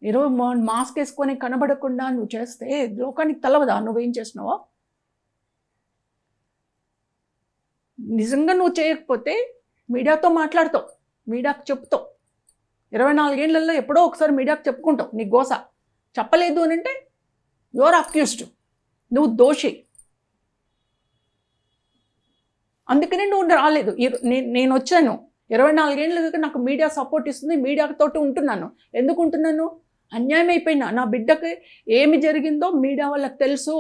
ఈరోజు మాస్క్ వేసుకొని కనబడకుండా నువ్వు చేస్తే లోకానికి తెలవదా నువ్వేం చేసినావో? నిజంగా నువ్వు చేయకపోతే మీడియాతో మాట్లాడతావు, మీడియాకు చెప్తావు. 24 ఏళ్లలో ఎప్పుడో ఒకసారి మీడియాకు చెప్పుకుంటావు నీ గోస. చెప్పలేదు అని అంటే యువర్ అక్యూజ్డ్, నువ్వు దోషి. అందుకనే నువ్వు రాలేదు. నేను వచ్చాను 24 ఏళ్ళకి నాకు మీడియా సపోర్ట్ ఇస్తుంది, మీడియాతోటి ఉంటున్నాను. ఎందుకు ఉంటున్నాను? అన్యాయం అయిపోయినా నా బిడ్డకి ఏమి జరిగిందో మీడియా వాళ్ళకి తెలుసు,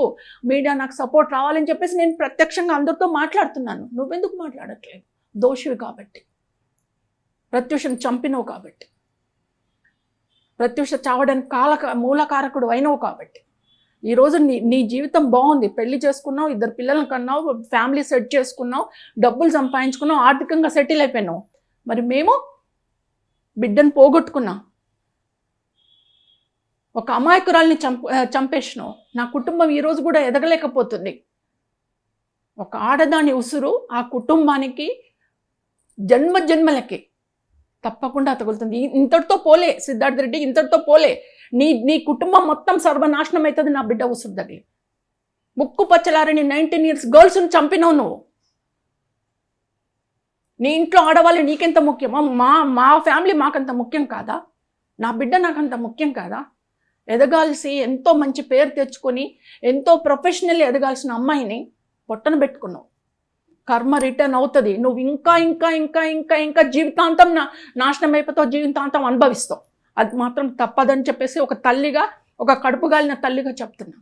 మీడియా నాకు సపోర్ట్ రావాలని చెప్పేసి నేను ప్రత్యక్షంగా అందరితో మాట్లాడుతున్నాను. నువ్వెందుకు మాట్లాడట్లేదు? దోషివి కాబట్టి, ప్రత్యూషను చంపినవు కాబట్టి, ప్రత్యూష చావడానికి మూలకారకుడు అయినవు కాబట్టి. ఈరోజు నీ జీవితం బాగుంది, పెళ్లి చేసుకున్నావు, 2 పిల్లలను కన్నావు, ఫ్యామిలీ సెట్ చేసుకున్నావు, డబ్బులు సంపాదించుకున్నావు, ఆర్థికంగా సెటిల్ అయిపోయినావు. మరి మేము బిడ్డను పోగొట్టుకున్నాం, ఒక అమాయకురాల్ని చంపేసినావు. నా కుటుంబం ఈరోజు కూడా ఎదగలేకపోతుంది. ఒక ఆడదాని ఉసురు ఆ కుటుంబానికి జన్మలకి తప్పకుండా తగులుతుంది. ఇంతటితో పోలే సిద్ధార్థ రెడ్డి, ఇంతటితో పోలే. నీ కుటుంబం మొత్తం సర్వనాశనం అవుతుంది నా బిడ్డ ఉసురు తగిలి. ముక్కు పచ్చలారని 19 years గర్ల్స్ని చంపినావు నువ్వు. నీ ఇంట్లో ఆడవాళ్ళు నీకెంత ముఖ్యమో, మా ఫ్యామిలీ మాకంత ముఖ్యం కాదా? నా బిడ్డ నాకంత ముఖ్యం కాదా? ఎదగాల్సి ఎంతో మంచి పేరు తెచ్చుకొని ఎంతో ప్రొఫెషనల్ ఎదగాల్సిన అమ్మాయిని పొట్టన పెట్టుకున్నావు. కర్మ రిటర్న్ అవుతుంది. నువ్వు ఇంకా ఇంకా ఇంకా ఇంకా ఇంకా జీవితాంతం నాశనం అయిపోతావు, జీవితాంతం అనుభవిస్తావు. అది మాత్రం తప్పదని చెప్పేసి ఒక తల్లిగా, ఒక కడుపుగాలిన తల్లిగా చెప్తున్నా.